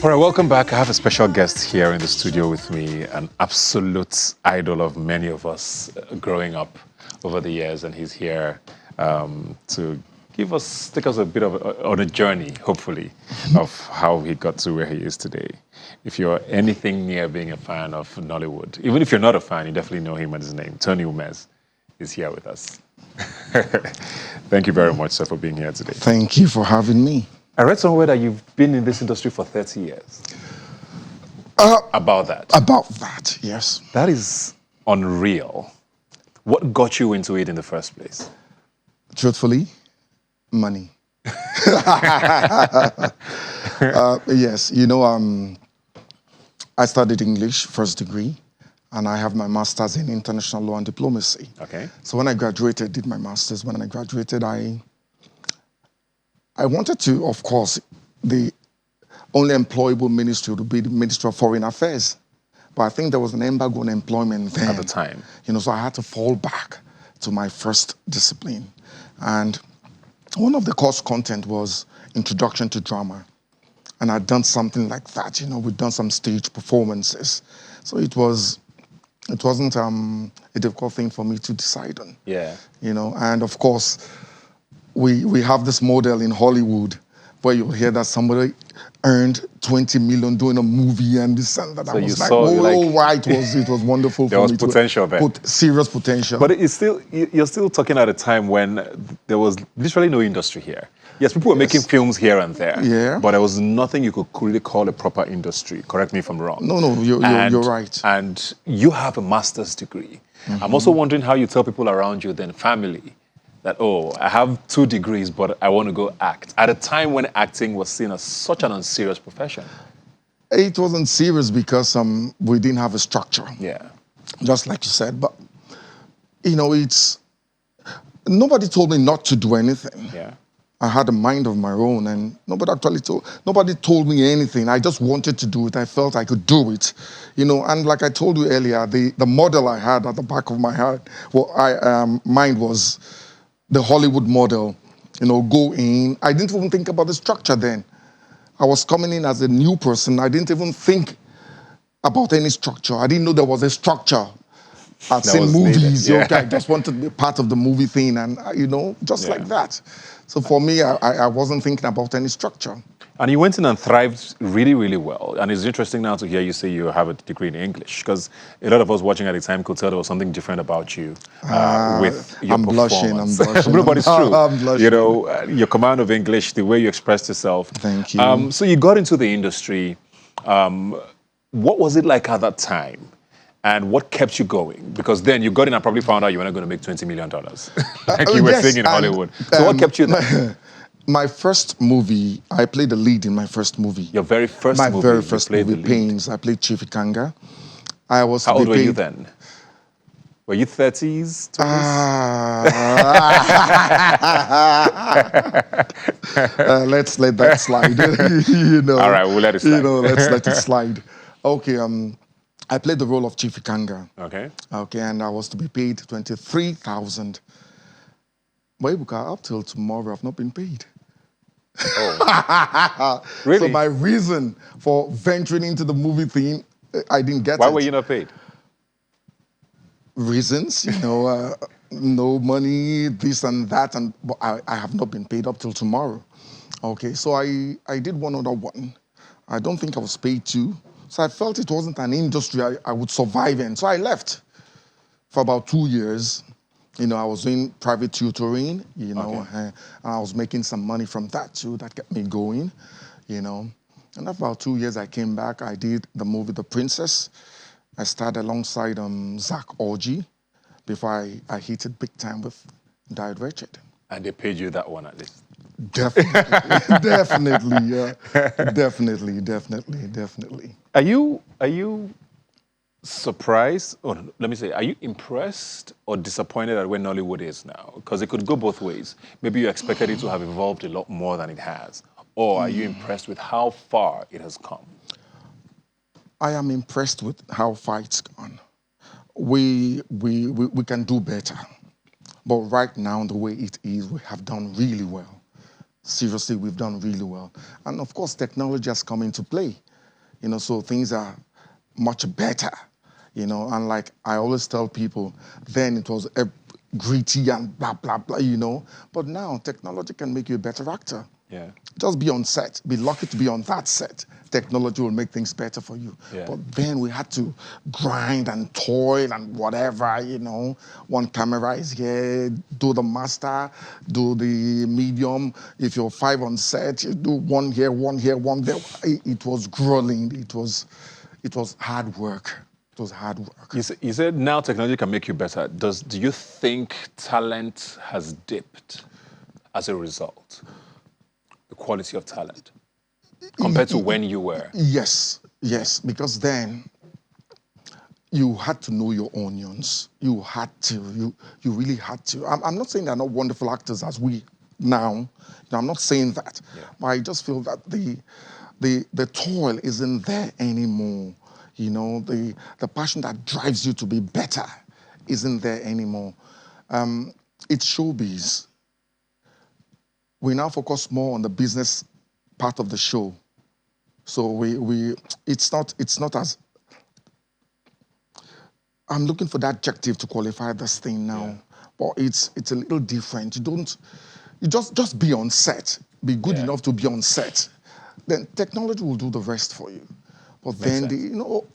All right, welcome back. I have a special guest here in the studio with me, an absolute idol of many of us growing up over the years, and he's here to take us a bit of on a journey, hopefully, of how he got to where he is today. If you're anything near being a fan of Nollywood, even if you're not a fan, you definitely know him and his name. Tony Umez is here with us. Thank you very much, sir, for being here today. Thank you for having me. I read somewhere that you've been in this industry for 30 years. About that. About that, yes. That is unreal. What got you into it in the first place? Truthfully, money. Yes, I studied English, first degree, and I have my master's in international law and diplomacy. Okay. So when I graduated, did my master's. When I graduated, I wanted to, of course, the only employable ministry would be the Ministry of Foreign Affairs. But I think there was an embargo on employment then. At the time. So I had to fall back to my first discipline. And one of the course content was Introduction to Drama. And I'd done something like that, we'd done some stage performances. So it wasn't a difficult thing for me to decide on. Yeah. And of course, we have this model in Hollywood where you'll hear that somebody earned 20 million doing a movie and this and that. So I was like, it was wonderful there for was me. Potential there. Serious potential. But you're still talking at a time when there was literally no industry here. Yes, people were making films here and there. Yeah. But there was nothing you could really call a proper industry. Correct me if I'm wrong. No, you're right. And you have a master's degree. Mm-hmm. I'm also wondering how you tell people around you, then family, that, I have 2 degrees, but I want to go act. At a time when acting was seen as such an unserious profession. It wasn't serious because we didn't have a structure. Yeah. Just like you said. But, nobody told me not to do anything. Yeah. I had a mind of my own, and nobody told me anything. I just wanted to do it. I felt I could do it, And like I told you earlier, the model I had at the back of my head, mind was the Hollywood model. Go in. I didn't even think about the structure then. I was coming in as a new person. I didn't even think about any structure. I didn't know there was a structure. I'd seen movies. Yeah. Okay, I just wanted to be part of the movie thing, and just like that. So for me, I wasn't thinking about any structure. And you went in and thrived really, really well. And it's interesting now to hear you say you have a degree in English, because a lot of us watching at the time could tell there was something different about you with your performance. I'm blushing. No, but it's true. I'm blushing. Your command of English, the way you expressed yourself. Thank you. So you got into the industry. What was it like at that time? And what kept you going? Because then you got in and probably found out you weren't going to make $20 million. Like you were saying in Hollywood. So what kept you there? My first movie, I played the lead in my first movie. Your very first movie? My very first movie, Pains. I played Chief Ikanga. How old were you then? Were you 30s, 20s? Let's let that slide. All right, we'll let it slide. Let's let it slide. Okay, I played the role of Chief Ikanga. Okay. Okay, and I was to be paid 23,000. But Ibuka, up till tomorrow, I've not been paid. Oh. Really? So my reason for venturing into the movie thing, I didn't get it. Why were you not paid? Reasons, no money, this and that, but I have not been paid up till tomorrow. Okay, so I did one other one. I don't think I was paid too. So I felt it wasn't an industry I would survive in. So I left for about 2 years. I was doing private tutoring, Okay. and I was making some money from that too. That kept me going, And after about 2 years, I came back. I did the movie The Princess. I started alongside Zach Orji before I hit it big time with Died Wretched. And they paid you that one at least? Definitely, definitely, yeah. Definitely. Are you surprised, or let me say, are you impressed or disappointed at where Nollywood is now? Because it could go both ways. Maybe you expected it to have evolved a lot more than it has. Or are you impressed with how far it has come? I am impressed with how far it's gone. We can do better. But right now, the way it is, we have done really well. Seriously, we've done really well. And of course, technology has come into play, so things are much better, and like I always tell people, then it was gritty and blah, blah, blah, but now technology can make you a better actor. Yeah. Just be on set. Be lucky to be on that set. Technology will make things better for you. Yeah. But then we had to grind and toil and whatever, One camera is here, do the master, do the medium. If you're 5 on set, you do one here, one here, one there. It was grueling. It was hard work. It was hard work. You said now technology can make you better. Do you think talent has dipped as a result? The quality of talent compared to when you were? Yes, because then you had to know your onions. You had to, you really had to. I'm not saying they're not wonderful actors as we now. I'm not saying that. Yeah. But I just feel that the toil isn't there anymore. The passion that drives you to be better isn't there anymore. It's showbiz. We now focus more on the business part of the show. So it's not as, I'm looking for that adjective to qualify this thing now. Yeah. But it's a little different. You just be on set. Be good enough to be on set. Then technology will do the rest for you. But Makes then no,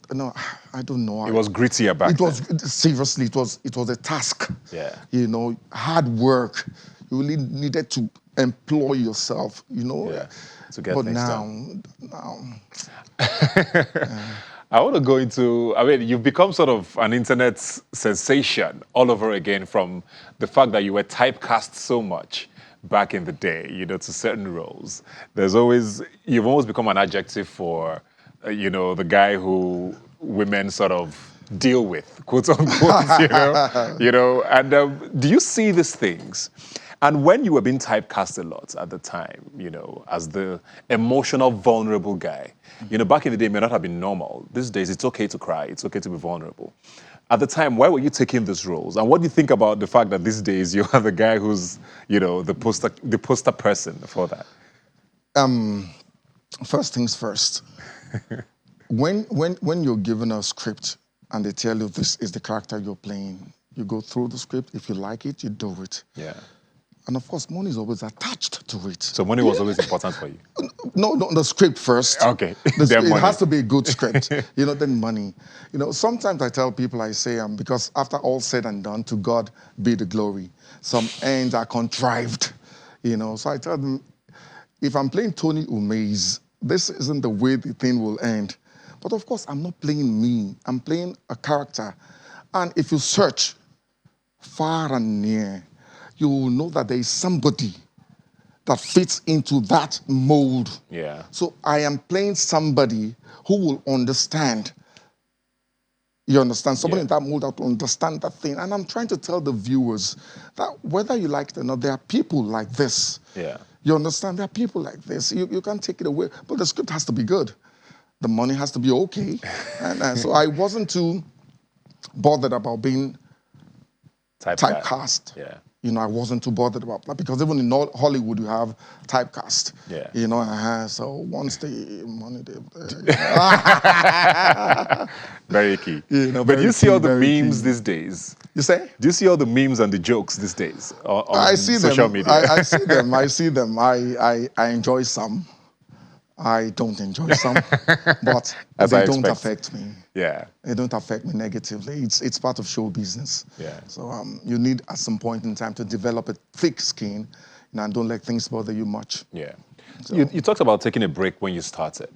I don't know. It was grittier back then. Seriously, it was a task. Yeah. Hard work. You really needed to employ yourself, Yeah. To get but things now, done. now, I want to go into, you've become sort of an internet sensation all over again from the fact that you were typecast so much back in the day, to certain roles. You've almost become an adjective for, the guy who women sort of deal with, quote unquote, and do you see these things? And when you were being typecast a lot at the time, as the emotional, vulnerable guy, back in the day, it may not have been normal. These days, it's okay to cry. It's okay to be vulnerable. At the time, why were you taking these roles? And what do you think about the fact that these days you are the guy who's, the poster person for that? First things first. when you're given a script and they tell you this is the character you're playing, you go through the script. If you like it, you do it. Yeah. And of course, money is always attached to it. So money was always important for you? No, the script first. Okay. It has to be a good script, then money. Sometimes I tell people, I say, because after all said and done, to God be the glory. Some ends are contrived, So I tell them, if I'm playing Tony Umez, this isn't the way the thing will end. But of course, I'm not playing me. I'm playing a character. And if you search far and near, you will know that there is somebody that fits into that mold. Yeah. So I am playing somebody who will understand. You understand? Somebody in that mold that will understand that thing. And I'm trying to tell the viewers that whether you like it or not, there are people like this. Yeah. You understand? There are people like this. You can't take it away. But the script has to be good. The money has to be okay. and so I wasn't too bothered about being typecast. Yeah. I wasn't too bothered about that because even in Hollywood, you have typecast. Yeah. So once the money, Very key. But do you see all the memes these days? You say? Do you see all the memes and the jokes these days on I see social them. media? I see them. I see them. I enjoy some. I don't enjoy some, but they don't affect me. Yeah. They don't affect me negatively. It's part of show business. Yeah. So you need at some point in time to develop a thick skin, and don't let things bother you much. Yeah. So, you talked about taking a break when you started.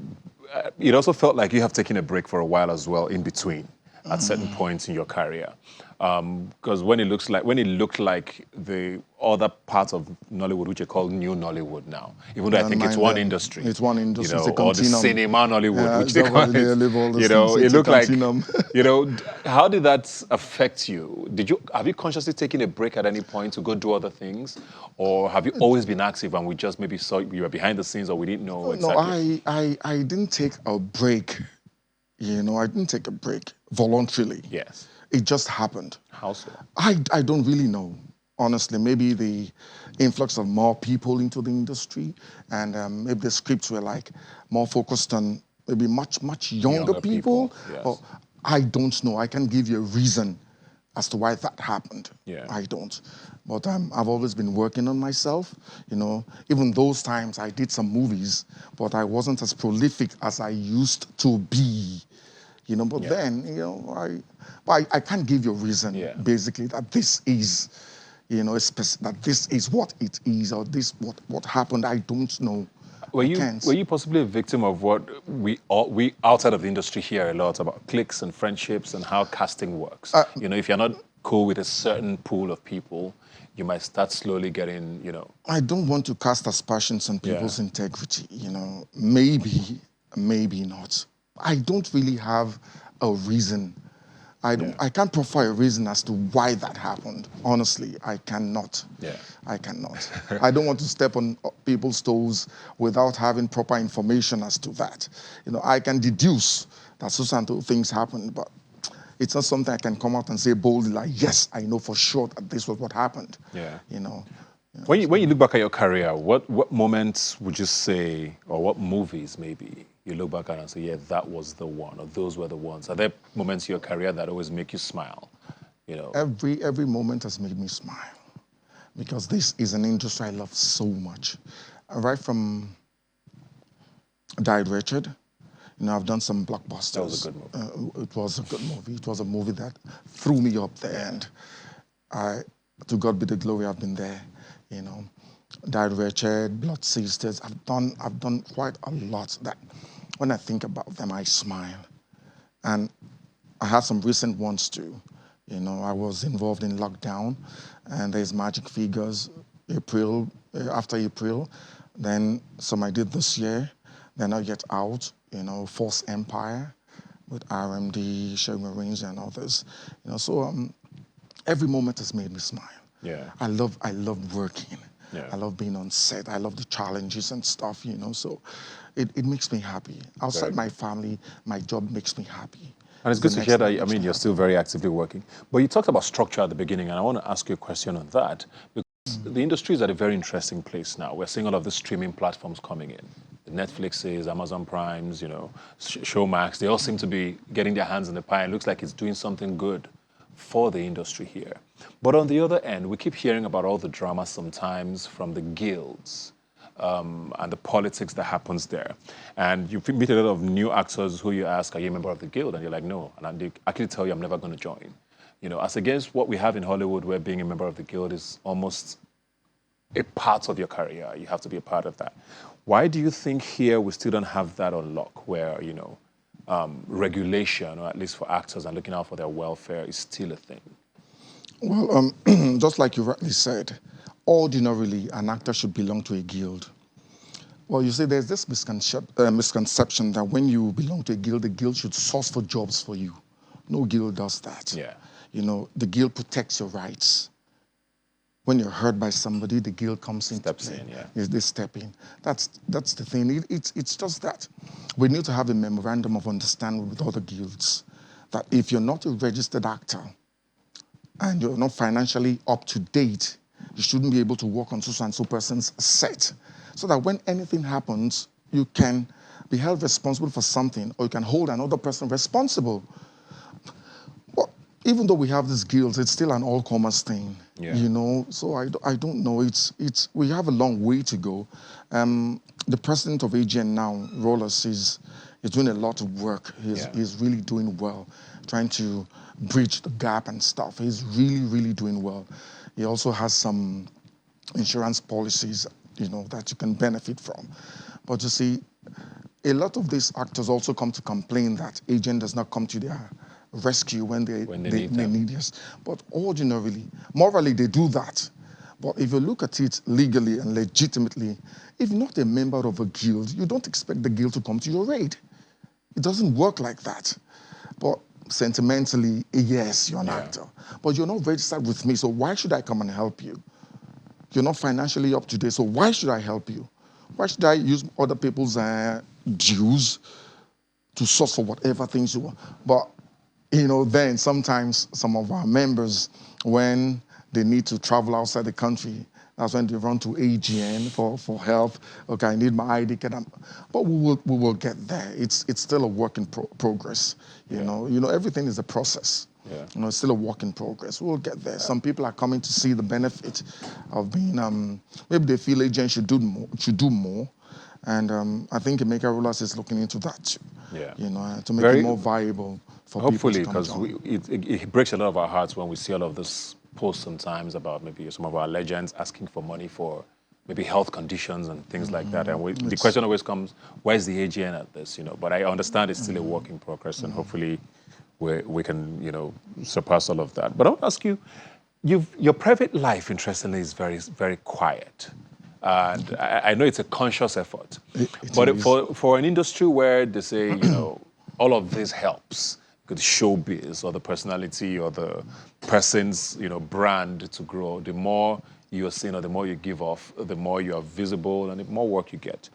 It also felt like you have taken a break for a while as well in between at certain points in your career. Because when it looked like the other part of Nollywood, which you call New Nollywood now, even though I think it's one industry. It's one industry. It's a or the continuum. cinema Nollywood, which they that's call what they live all it. those things. It It's a looked like, continuum. how did that affect you? Have you consciously taken a break at any point to go do other things? Or have you always been active and we just maybe saw you were behind the scenes or we didn't know exactly? No, I didn't take a break. I didn't take a break voluntarily. Yes. It just happened. How so? I don't really know. honestly. Maybe the influx of more people into the industry, and maybe the scripts were like more focused on maybe much younger Younger people. people, Or yes. I don't know. I can't give you a reason as to why that happened. Yeah. I don't. But I've always been working on myself. Even those times I did some movies, but I wasn't as prolific as I used to be. But Yeah. then, I can't give you a reason, Yeah. basically, that this is, that this is what it is, or this what happened. I don't know. Were I you were can't. you possibly a victim of what we outside of the industry hear a lot about cliques and friendships and how casting works? If you're not cool with a certain pool of people, you might start slowly getting, I don't want to cast aspersions on yeah, people's integrity. Maybe not. I don't really have a reason. I don't. yeah, I can't provide a reason as to why that happened. Honestly, I cannot. yeah. I cannot. I don't want to step on people's toes without having proper information as to that. I can deduce that substantial things happened, but it's not something I can come out and say boldly like, yes, I know for sure that this was what happened. Yeah. You know. When you look back at your career, what moments would you say, or what movies maybe you look back at and say, yeah, that was the one, or those were the ones? Are there moments in your career that always make you smile? You know, Every moment has made me smile because this is an industry I love so much. Right from Died Richard, I've done some that was a blockbusters. good movie. It was a good movie. It was a movie that threw me up there, Yeah. and I, to God be the glory, I've been there. You know, Died Richard, Blood Sisters. I've done quite a lot that, when I think about them, I smile. And I have some recent ones too. I was involved in Lockdown, and there's Magic Figures, April, after April. Then some I did this year. They're not yet out. Force Empire with RMD, Sherry Marines, and others. So every moment has made me smile. Yeah. I love working. Yeah. I love being on set. I love the challenges and stuff. So it makes me happy. Very Outside my good. family, my job makes me happy. And it's It's the good to next hear thing that, that I makes mean, me you're happy. still very actively working. But you talked about structure at the beginning, and I want to ask you a question on that. Because the industry is at a very interesting place now. We're seeing all of the streaming platforms coming in. The Netflixes, Amazon Primes, Showmax, they all seem to be getting their hands in the pie. It looks like it's doing something good for the industry here. But on the other end, we keep hearing about all the drama sometimes from the guilds and the politics that happens there. And you meet a lot of new actors who you ask, are you a member of the guild? And you're like, no. And they actually tell you, I'm never going to join. As against what we have in Hollywood, where being a member of the guild is almost a part of your career. You have to be a part of that. Why do you think here we still don't have that on lock, where, regulation, or at least for actors and looking out for their welfare, is still a thing? Well, just like you rightly said, ordinarily an actor should belong to a guild. Well, you see, there's this misconception that when you belong to a guild, the guild should source for jobs for you. No guild does that. Yeah. The guild protects your rights. When you're hurt by somebody, the guild comes into Steps play. in, yeah. Yes, they step in. That's the thing. It's just that we need to have a memorandum of understanding with other guilds that if you're not a registered actor and you're not financially up to date, you shouldn't be able to work on so and so person's set. So that when anything happens, you can be held responsible for something, or you can hold another person responsible. Well, even though we have these guilds, it's still an all-comers thing, Yeah. So I don't know. It's we have a long way to go. The president of AGN now, Rollers, is doing a lot of work. Yeah. He's really doing well, trying to bridge the gap and stuff. He's really doing well. He also has some insurance policies, that you can benefit from. But you see, a lot of these actors also come to complain that agent does not come to their rescue when When they they, need they them. need us. But ordinarily, morally, they do that. But if you look at it legally and legitimately, if you're not a member of a guild, you don't expect the guild to come to your aid. It doesn't work like that. But sentimentally, yes, you're an Yeah. actor. But you're not registered with me, so why should I come and help you? You're not financially up to date, so why should I help you? Why should I use other people's dues to source for whatever things you want? But, then sometimes some of our members, when they need to travel outside the country. That's when they run to AGN for help. Okay, I need my ID card. But we will get there. It's still a work in progress. You know, everything is a process. Yeah. You know, it's still a work in progress. We'll get there. Some people are coming to see the benefit of being. Maybe they feel AGN should do more, and I think Emeka Rollers is looking into that too. Yeah. You know, to make it more viable for people to come because join. it breaks a lot of our hearts when we see all of this posts sometimes about maybe some of our legends asking for money for maybe health conditions and things like that. And the question always comes, where's the AGN at this? You know, but I understand it's still a work in progress, and hopefully we can, you know, surpass all of that. But I want to ask you, your private life, interestingly, is very, very quiet. And I know it's a conscious effort. But for an industry where they say, you know, all of this helps, the showbiz or the personality or the person's, you know, brand to grow, the more you're seen or the more you give off, the more you are visible and the more work you get.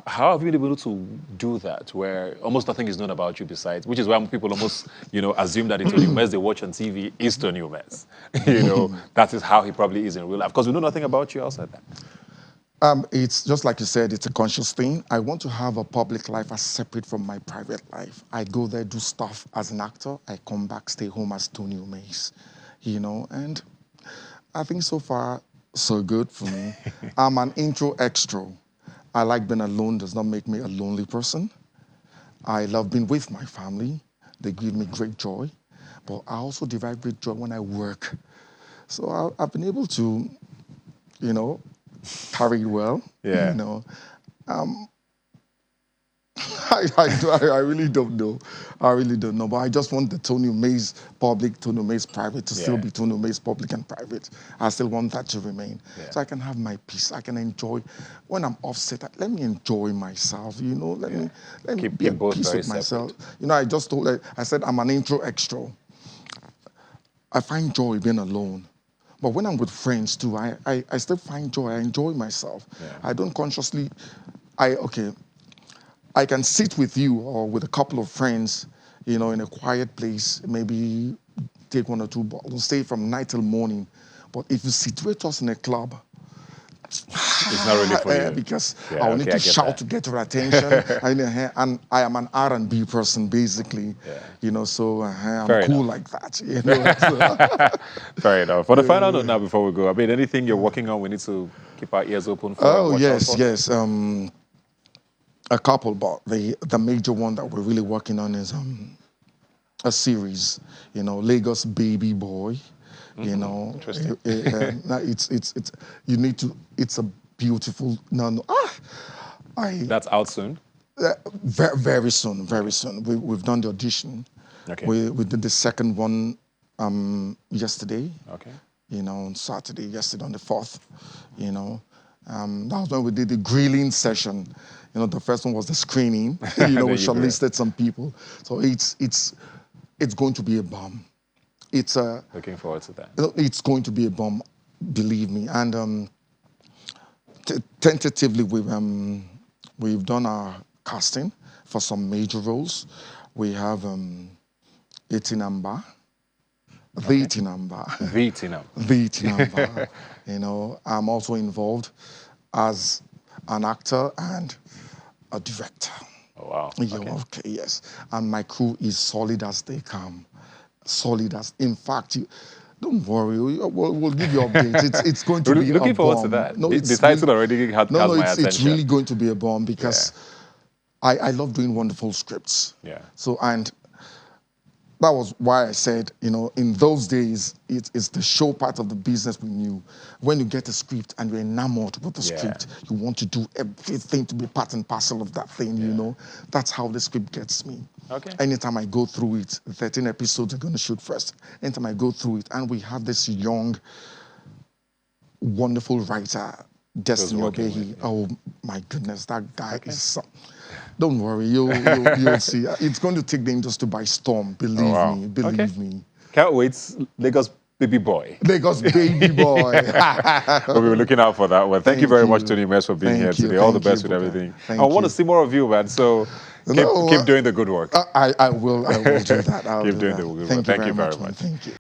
How have you been able to do that where almost nothing is known about you besides, which is why people almost, you know, assume that it's Tony Umez they watch on TV is Tony Umez. You know, that is how he probably is in real life because we know nothing about you outside that. It's just like you said, it's a conscious thing. I want to have a public life as separate from my private life. I go there, do stuff as an actor. I come back, stay home as Tony Umez, you know, and I think so far, so good for me. I'm an intro extra. I like being alone, does not make me a lonely person. I love being with my family. They give me great joy, but I also derive great joy when I work. So I've been able to, you know, carry it well. Yeah. You know, I really don't know. I really don't know. But I just want the Tony Umez public, Tony Umez private to still be Tony Umez public and private. I still want that to remain. So I can have my peace. I can enjoy. When I'm offset, let me enjoy myself, you know. Let me be at peace with myself. You know, I said I'm an intro extra. I find joy being alone. But when I'm with friends too, I still find joy. I enjoy myself. I don't consciously, I can sit with you or with a couple of friends, you know, in a quiet place, maybe take one or two bottles, stay from night till morning. But if you situate us in a club, it's not really for you. Because I will need to shout to get your attention. And I am an R&B person, basically. You know, so I'm cool like that. You know? Fair enough. For the final note now, before we go, I mean, anything you're working on, we need to keep our ears open for. Oh, yes. A couple, but the major one that we're really working on is a series, you know, Lagos Baby Boy. You know, it's you need to. It's a beautiful. That's out soon. Very, very soon. We've done the audition. Okay. We did the second one yesterday. Okay. You know, on Saturday, yesterday on the 4th. You know, that was when we did the grilling session. You know, the first one was the screening. You know, we shortlisted some people. So it's going to be a bomb. It's looking forward to that. It's going to be a bomb, believe me. And tentatively, we've done our casting for some major roles. We have Itinamba, the Itinamba. You know, I'm also involved as an actor and a director. Oh wow! Okay, yes. And my crew is solid as they come. Solid as, in fact, don't worry, we'll give you updates. It's going to be looking a forward bomb. to that. No, the title already had my attention. It's really going to be a bomb because I love doing wonderful scripts. Yeah. So, and that was why I said, you know, in those days, it's the show part of the business we knew. When you get a script and you're enamored with the script, you want to do everything to be part and parcel of that thing, you know. That's how the script gets me. Okay. Anytime I go through it, 13 episodes are going to shoot first. Anytime I go through it, and we have this young, wonderful writer, Destiny Obehi. Oh my goodness, that guy is. Don't worry, you'll see. It's going to take the industry by storm. Believe me. Can't wait. Lagos Baby Boy. Lagos Baby Boy. We'll be looking out for that one. Thank you very much, Tony Umez, for being here today. All the best with everything. I want to see more of you, man. So keep doing the good work. I will do that. Keep doing the good work. Thank you very much. Thank you.